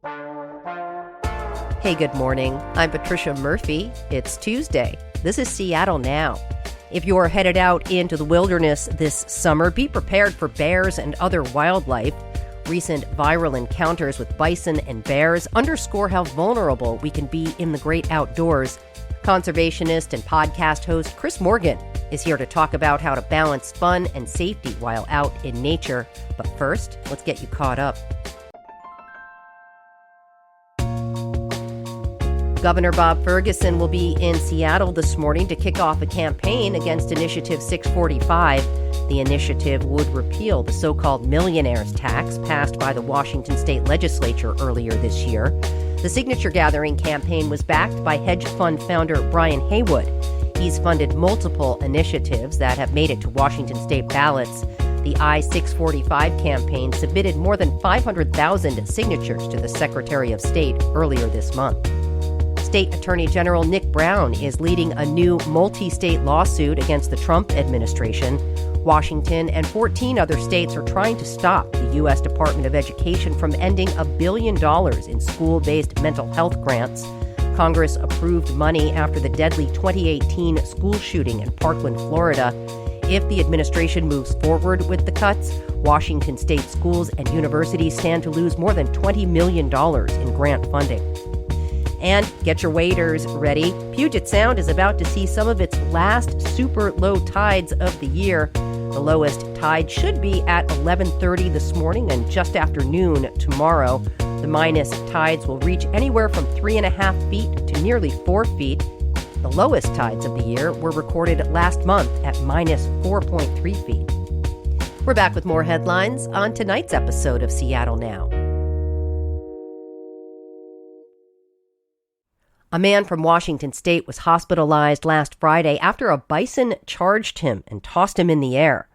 Hey, good morning. I'm Patricia Murphy. It's Tuesday. This is Seattle Now. If you're headed out into the wilderness this summer, be prepared for bears and other wildlife. Recent viral encounters with bison and bears underscore how vulnerable we can be in the great outdoors. Conservationist and podcast host Chris Morgan is here to talk about how to balance fun and safety while out in nature. But first, let's get you caught up. Governor Bob Ferguson will be in Seattle this morning to kick off a campaign against Initiative 645. The initiative would repeal the so-called millionaires tax passed by the Washington state legislature earlier this year. The signature gathering campaign was backed by hedge fund founder Brian Haywood. He's funded multiple initiatives that have made it to Washington state ballots. The I-645 campaign submitted more than 500,000 signatures to the Secretary of State earlier this month. State Attorney General Nick Brown is leading a new multi-state lawsuit against the Trump administration. Washington and 14 other states are trying to stop the U.S. Department of Education from ending $1 billion in school-based mental health grants. Congress approved money after the deadly 2018 school shooting in Parkland, Florida. If the administration moves forward with the cuts, Washington state schools and universities stand to lose more than $20 million in grant funding. And get your waders ready. Puget Sound is about to see some of its last super low tides of the year. The lowest tide should be at 11:30 this morning and just after noon tomorrow. The minus tides will reach anywhere from 3.5 feet to nearly 4 feet. The lowest tides of the year were recorded last month at minus 4.3 feet. We're back with more headlines on tonight's episode of Seattle Now. A man from Washington state was hospitalized last Friday after a bison charged him and tossed him in the air.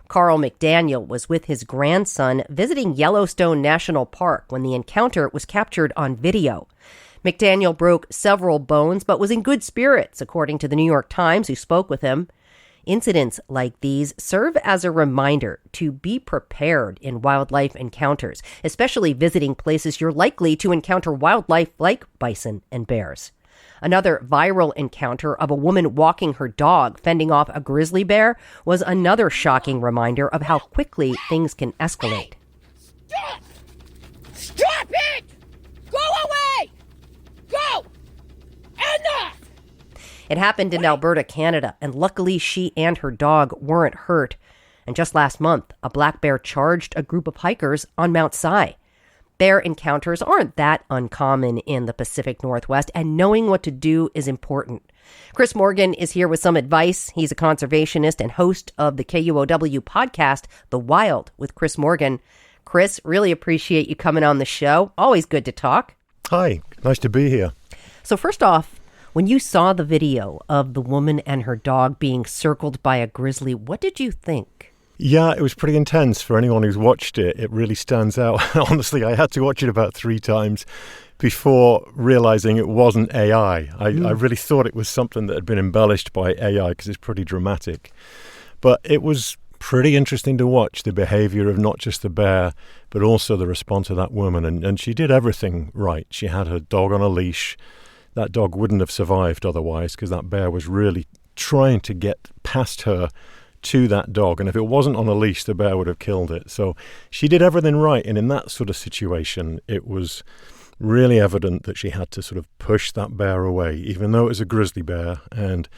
Carl McDaniel was with his grandson visiting Yellowstone National Park when the encounter was captured on video. McDaniel broke several bones but was in good spirits, according to the New York Times, who spoke with him. Incidents like these serve as a reminder to be prepared in wildlife encounters, especially visiting places you're likely to encounter wildlife like bison and bears. Another viral encounter of a woman walking her dog fending off a grizzly bear was another shocking reminder of how quickly things can escalate. Stop! Stop it! Go away! Go! Enough! It happened in Alberta, Canada, and luckily she and her dog weren't hurt. And just last month, a black bear charged a group of hikers on Mount Si. Bear encounters aren't that uncommon in the Pacific Northwest, and knowing what to do is important. Chris Morgan is here with some advice. He's a conservationist and host of the KUOW podcast, The Wild with Chris Morgan. Chris, really appreciate you coming on the show. Always good to talk. Hi, nice to be here. So first off, when you saw the video of the woman and her dog being circled by a grizzly, what did you think? Yeah, it was pretty intense. For anyone who's watched it, it really stands out. Honestly, I had to watch it about 3 times before realizing it wasn't AI. I really thought it was something that had been embellished by AI because it's pretty dramatic. But it was pretty interesting to watch the behavior of not just the bear, but also the response of that woman. And she did everything right. She had her dog on a leash. That dog wouldn't have survived otherwise because that bear was really trying to get past her to that dog. And if it wasn't on a leash, the bear would have killed it. So she did everything right. And in that sort of situation, it was really evident that she had to sort of push that bear away, even though it was a grizzly bear. And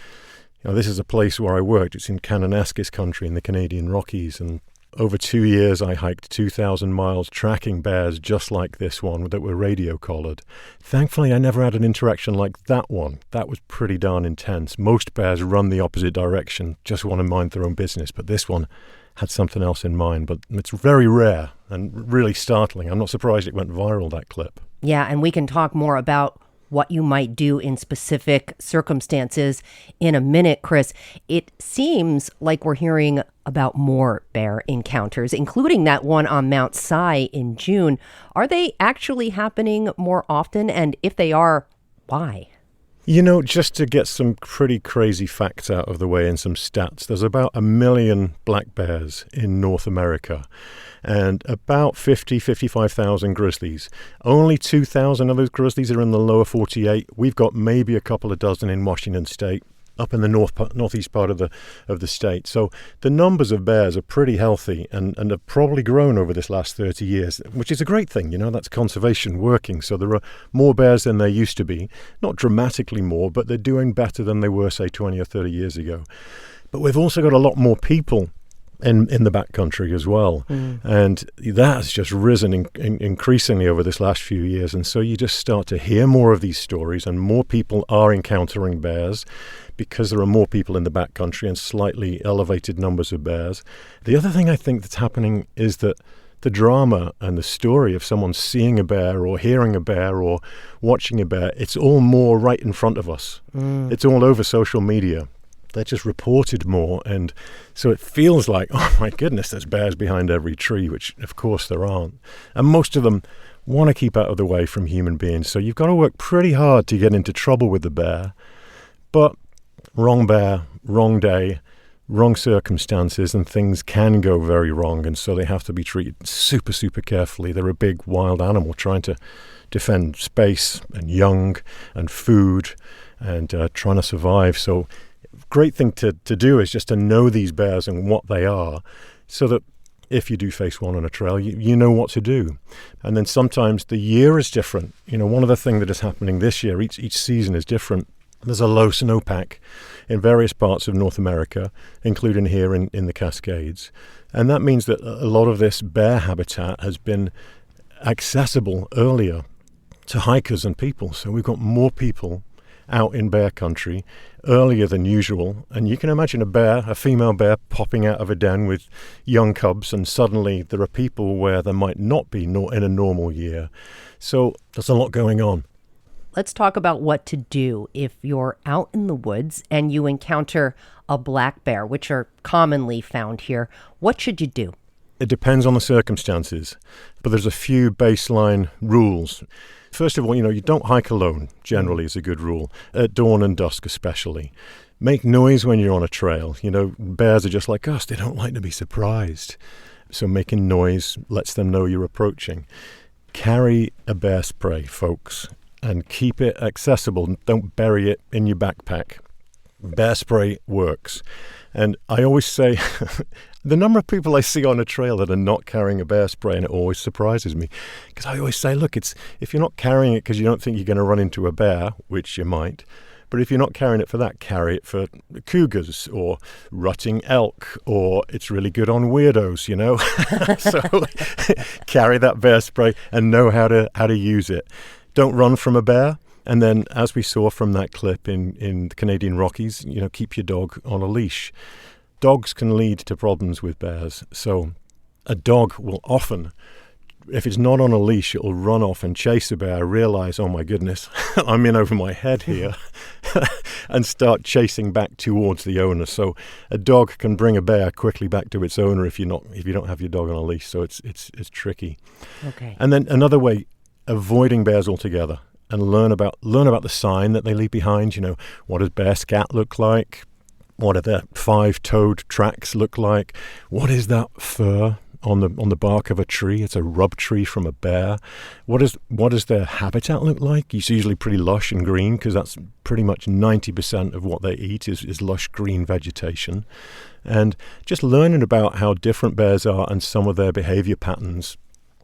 this is a place where I worked. It's in Kananaskis country in the Canadian Rockies. And over 2 years, I hiked 2,000 miles tracking bears just like this one that were radio collared. Thankfully, I never had an interaction like that one. That was pretty darn intense. Most bears run the opposite direction, just want to mind their own business. But this one had something else in mind. But it's very rare and really startling. I'm not surprised it went viral, that clip. Yeah, and we can talk more about what you might do in specific circumstances in a minute, Chris. It seems like we're hearing about more bear encounters, including that one on Mount Si in June. Are they actually happening more often? And if they are, why? Just to get some pretty crazy facts out of the way and some stats, there's about 1 million black bears in North America and about 55,000 grizzlies. Only 2,000 of those grizzlies are in the lower 48. We've got maybe a couple of dozen in Washington state, up in the northeast part of the state. So the numbers of bears are pretty healthy and have probably grown over this last 30 years, which is a great thing. That's conservation working. So there are more bears than there used to be. Not dramatically more, but they're doing better than they were, say, 20 or 30 years ago. But we've also got a lot more people in the backcountry as well. And that has just risen increasingly over this last few years. And so you just start to hear more of these stories, and more people are encountering bears because there are more people in the backcountry and slightly elevated numbers of bears. The other thing I think that's happening is that the drama and the story of someone seeing a bear or hearing a bear or watching a bear, it's all more right in front of us. It's all over social media. They're just reported more, and so it feels like, oh my goodness, there's bears behind every tree, which of course there aren't. And most of them want to keep out of the way from human beings, so you've got to work pretty hard to get into trouble with the bear. But wrong bear, wrong day, wrong circumstances, and things can go very wrong, and so they have to be treated super, super carefully. They're a big wild animal trying to defend space and young and food and trying to survive. So great thing to do is just to know these bears and what they are, so that if you do face one on a trail, you know what to do. And then sometimes the year is different. One of the things that is happening this year, each season is different. There's a low snowpack in various parts of North America, including here in the Cascades. And that means that a lot of this bear habitat has been accessible earlier to hikers and people. So we've got more people out in bear country earlier than usual. And you can imagine a female bear popping out of a den with young cubs, and suddenly there are people where there might not be in a normal year. So there's a lot going on. Let's talk about what to do if you're out in the woods and you encounter a black bear, which are commonly found here. What should you do? It depends on the circumstances, but there's a few baseline rules. First of all, you don't hike alone, generally, is a good rule, at dawn and dusk especially. Make noise when you're on a trail. Bears are just like us. They don't like to be surprised. So making noise lets them know you're approaching. Carry a bear spray, folks, and keep it accessible. Don't bury it in your backpack. Bear spray works. And I always say, the number of people I see on a trail that are not carrying a bear spray, and it always surprises me, because I always say, look, if you're not carrying it because you don't think you're going to run into a bear, which you might, but if you're not carrying it for that, carry it for cougars or rutting elk, or it's really good on weirdos, So carry that bear spray and know how to use it. Don't run from a bear. And then, as we saw from that clip in the Canadian Rockies, keep your dog on a leash. Dogs can lead to problems with bears. So a dog will often, if it's not on a leash, it'll run off and chase a bear, realize, oh my goodness, I'm in over my head here, and start chasing back towards the owner. So a dog can bring a bear quickly back to its owner if you don't have your dog on a leash. So it's tricky. Okay. And then another way, avoiding bears altogether, and learn about the sign that they leave behind. What does bear scat look like? What do their 5-toed tracks look like? What is that fur on the bark of a tree? It's a rub tree from a bear. What does their habitat look like? It's usually pretty lush and green, because that's pretty much 90% of what they eat is lush green vegetation. And just learning about how different bears are and some of their behavior patterns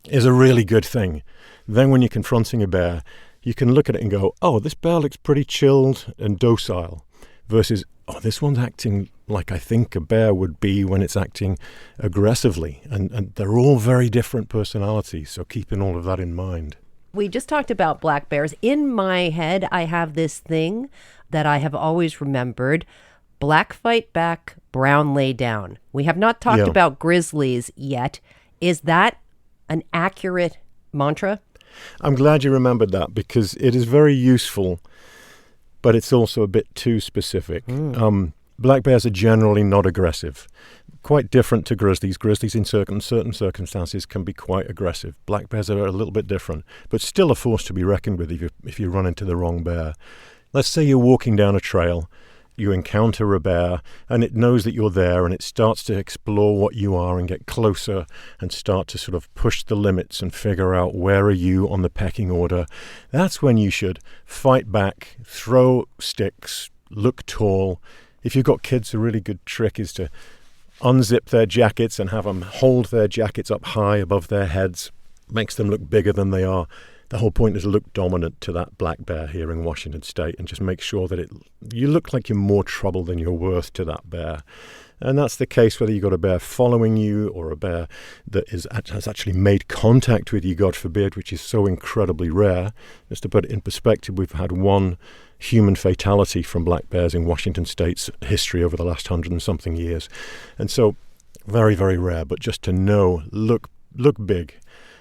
is a really good thing. Then when you're confronting a bear, you can look at it and go, oh, this bear looks pretty chilled and docile, versus, oh, this one's acting like I think a bear would be when it's acting aggressively. And they're all very different personalities, so keeping all of that in mind. We just talked about black bears. In my head, I have this thing that I have always remembered: black fight back, brown lay down. We have not talked about grizzlies yet. Is that an accurate mantra? I'm glad you remembered that, because it is very useful, but it's also a bit too specific. Black bears are generally not aggressive. Quite different to grizzlies. Grizzlies in certain circumstances can be quite aggressive. Black bears are a little bit different, but still a force to be reckoned with if you run into the wrong bear. Let's say you're walking down a trail, you encounter a bear, and it knows that you're there, and it starts to explore what you are and get closer and start to sort of push the limits and figure out where are you on the pecking order. That's when you should fight back, throw sticks, look tall. If you've got kids, a really good trick is to unzip their jackets and have them hold their jackets up high above their heads. Makes them look bigger than they are. The whole point is to look dominant to that black bear here in Washington State and just make sure that you look like you're more trouble than you're worth to that bear. And that's the case whether you've got a bear following you or a bear that has actually made contact with you, God forbid, which is so incredibly rare. Just to put it in perspective, we've had one human fatality from black bears in Washington State's history over the last 100 and something years. And so very, very rare, but just to know, look big.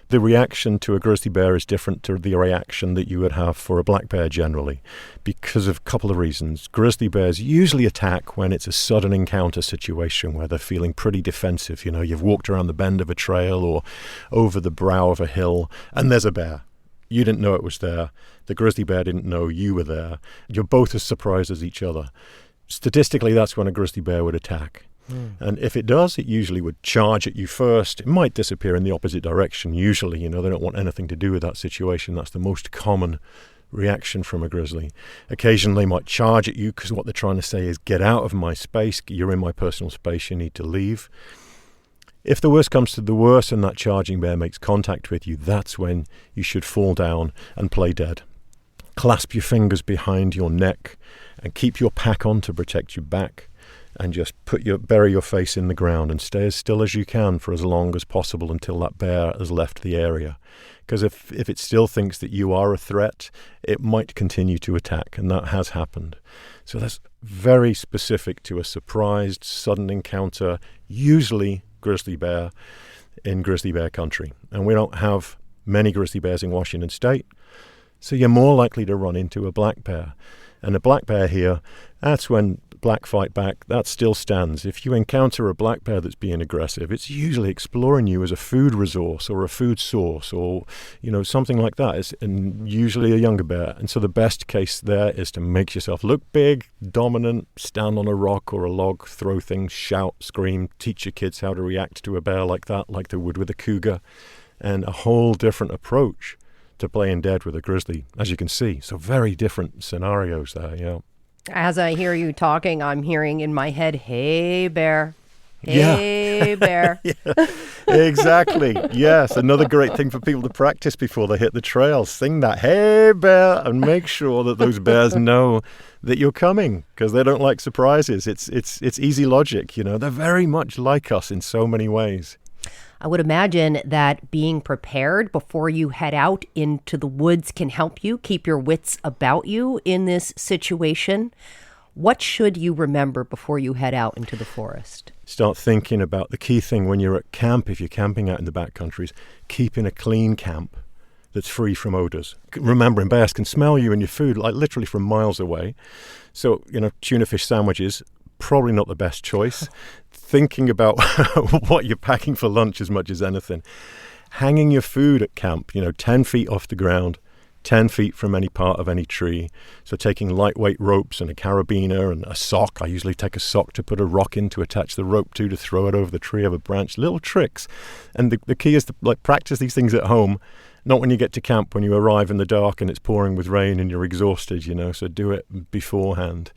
The reaction to a grizzly bear is different to the reaction that you would have for a black bear generally because of a couple of reasons. Grizzly bears usually attack when it's a sudden encounter situation where they're feeling pretty defensive. You know, you've walked around the bend of a trail or over the brow of a hill and there's a bear. You didn't know it was there. The grizzly bear didn't know you were there. You're both as surprised as each other. Statistically, that's when a grizzly bear would attack. And if it does, it usually would charge at you first. It might disappear in the opposite direction. Usually, you know, they don't want anything to do with that situation. That's the most common reaction from a grizzly. Occasionally, they might charge at you because what they're trying to say is, get out of my space. You're in my personal space. You need to leave. If the worst comes to the worst and that charging bear makes contact with you, that's when you should fall down and play dead. Clasp your fingers behind your neck and keep your pack on to protect your back. And just bury your face in the ground and stay as still as you can for as long as possible until that bear has left the area. Because if it still thinks that you are a threat, it might continue to attack, and that has happened. So that's very specific to a surprised, sudden encounter, usually grizzly bear in grizzly bear country. And we don't have many grizzly bears in Washington State, so you're more likely to run into a black bear. And a black bear here, that's when black fight back, that still stands. If you encounter a black bear that's being aggressive, it's usually exploring you as a food resource or a food source or, you know, something like that. And usually a younger bear. And so the best case there is to make yourself look big, dominant, stand on a rock or a log, throw things, shout, scream, teach your kids how to react to a bear like that, like they would with a cougar, and a whole different approach to playing dead with a grizzly, as you can see. So very different scenarios there, yeah. As I hear you talking, I'm hearing in my head, hey, bear. Hey, bear. Yeah, exactly. Yes, another great thing for people to practice before they hit the trail. Sing that, hey, bear, and make sure that those bears know that you're coming because they don't like surprises. It's easy logic, you know. They're very much like us in so many ways. I would imagine that being prepared before you head out into the woods can help you keep your wits about you in this situation. What should you remember before you head out into the forest? Start thinking about the key thing when you're at camp, if you're camping out in the backcountries, keeping a clean camp that's free from odors. Remembering bears can smell you and your food like literally from miles away. So, you know, tuna fish sandwiches, probably not the best choice. Thinking about what you're packing for lunch as much as anything. Hanging your food at camp, 10 feet off the ground, 10 feet from any part of any tree. So taking lightweight ropes and a carabiner and a sock. I usually take a sock to put a rock in to attach the rope to throw it over the tree of a branch. Little tricks. And the key is to practice these things at home, not when you get to camp, when you arrive in the dark and it's pouring with rain and you're exhausted, so do it beforehand.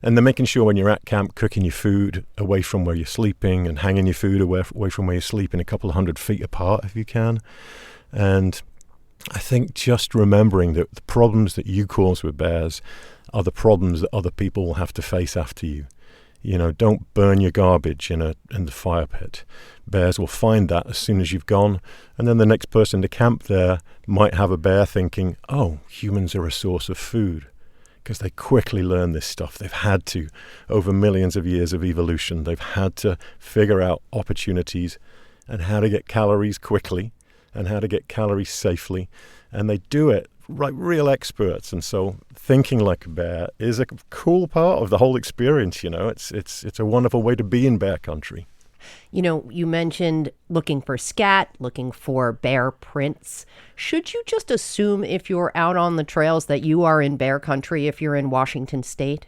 And then making sure when you're at camp, cooking your food away from where you're sleeping and hanging your food away from where you're sleeping, a couple of 100 feet apart if you can. And I think just remembering that the problems that you cause with bears are the problems that other people will have to face after you. Don't burn your garbage in the fire pit. Bears will find that as soon as you've gone. And then the next person to camp there might have a bear thinking, oh, humans are a source of food. Because they quickly learn this stuff. They've had to, over millions of years of evolution, they've had to figure out opportunities and how to get calories quickly and how to get calories safely. And they do it like real experts. And so thinking like a bear is a cool part of the whole experience, It's a wonderful way to be in bear country. You know, you mentioned looking for scat, looking for bear prints. Should you just assume if you're out on the trails that you are in bear country if you're in Washington State?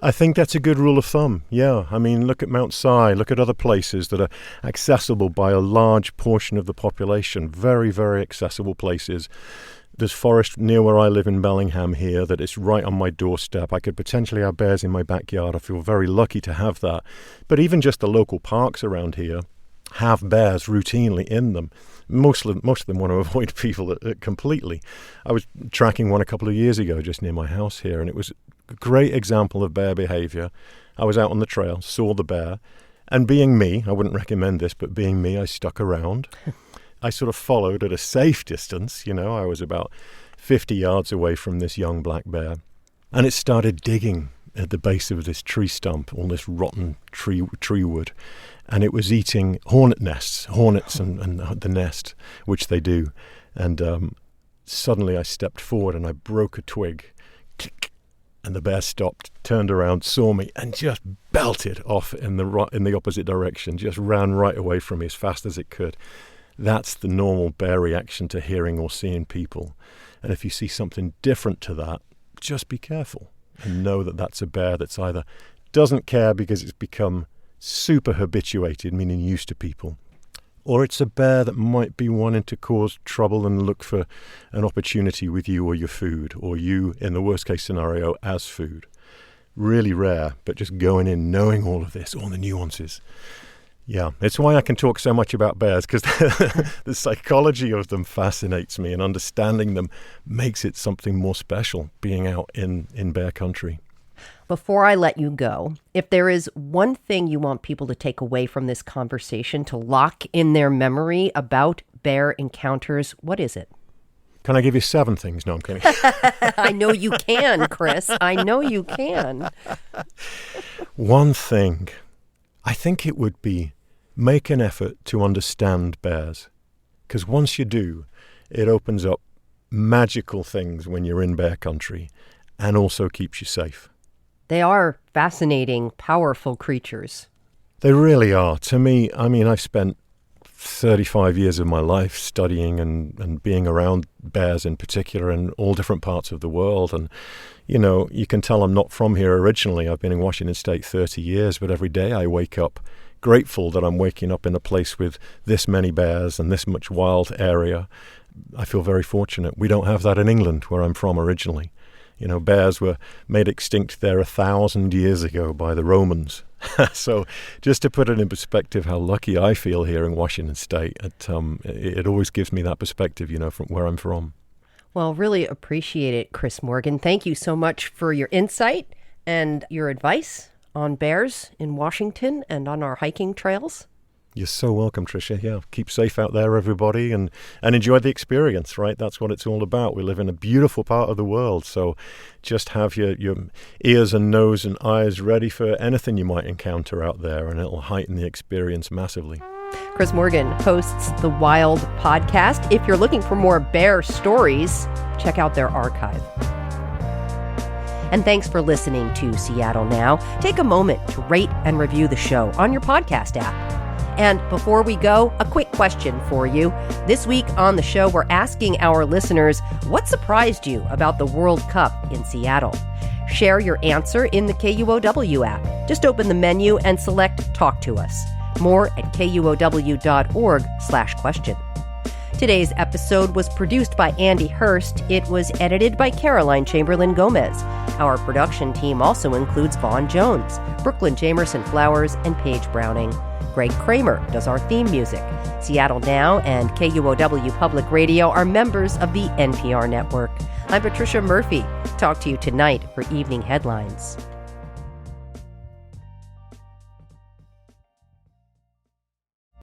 I think that's a good rule of thumb, yeah. I mean, look at Mount Si, look at other places that are accessible by a large portion of the population, very, very accessible places. There's forest near where I live in Bellingham here that is right on my doorstep. I could potentially have bears in my backyard. I feel very lucky to have that. But even just the local parks around here have bears routinely in them. Most of them want to avoid people completely. I was tracking one a couple of years ago just near my house here, and it was a great example of bear behavior. I was out on the trail, saw the bear, and being me, I wouldn't recommend this, but being me, I stuck around. I sort of followed at a safe distance. You know, I was about 50 yards away from this young black bear, and it started digging at the base of this tree stump, all this rotten tree wood, and it was eating hornets and the nest, which they do. And suddenly I stepped forward and I broke a twig, click, and the bear stopped, turned around, saw me, and just belted off in the opposite direction, just ran right away from me as fast as it could. That's the normal bear reaction to hearing or seeing people. And if you see something different to that, just be careful and know that that's a bear that's either doesn't care because it's become super habituated, meaning used to people, or it's a bear that might be wanting to cause trouble and look for an opportunity with you or your food, or you, in the worst case scenario, as food. Really rare, but just going in, knowing all of this, all the nuances. Yeah, it's why I can talk so much about bears, because the psychology of them fascinates me, and understanding them makes it something more special, being out in bear country. Before I let you go, if there is one thing you want people to take away from this conversation, to lock in their memory about bear encounters, what is it? Can I give you 7 things? No, I'm kidding. I know you can, Chris. I know you can. One thing, I think it would be make an effort to understand bears, because once you do, it opens up magical things when you're in bear country, and also keeps you safe. They are fascinating, powerful creatures. They really are. To me, I mean, I've spent 35 years of my life studying and being around bears in particular in all different parts of the world. And, you know, you can tell I'm not from here originally. I've been in Washington State 30 years, but every day I wake up grateful that I'm waking up in a place with this many bears and this much wild area. I feel very fortunate. We don't have that in England, where I'm from originally. You know, bears were made extinct there 1,000 years ago by the Romans. So just to put it in perspective how lucky I feel here in Washington State, it always gives me that perspective, you know, from where I'm from. Well, really appreciate it, Chris Morgan. Thank you so much for your insight and your advice on bears in Washington and on our hiking trails. You're so welcome, Tricia. Yeah, keep safe out there, everybody, and enjoy the experience, right? That's what it's all about. We live in a beautiful part of the world, so just have your ears and nose and eyes ready for anything you might encounter out there, and it'll heighten the experience massively. Chris Morgan hosts the Wild podcast. If you're looking for more bear stories, check out their archive. And thanks for listening to Seattle Now. Take a moment to rate and review the show on your podcast app. And before we go, a quick question for you. This week on the show, we're asking our listeners, what surprised you about the World Cup in Seattle? Share your answer in the KUOW app. Just open the menu and select Talk to Us. More at KUOW.org/question. Today's episode was produced by Andy Hurst. It was edited by Caroline Chamberlain Gomez. Our production team also includes Vaughn Jones, Brooklyn Jamerson Flowers, and Paige Browning. Greg Kramer does our theme music. Seattle Now and KUOW Public Radio are members of the NPR network. I'm Patricia Murphy. Talk to you tonight for Evening Headlines.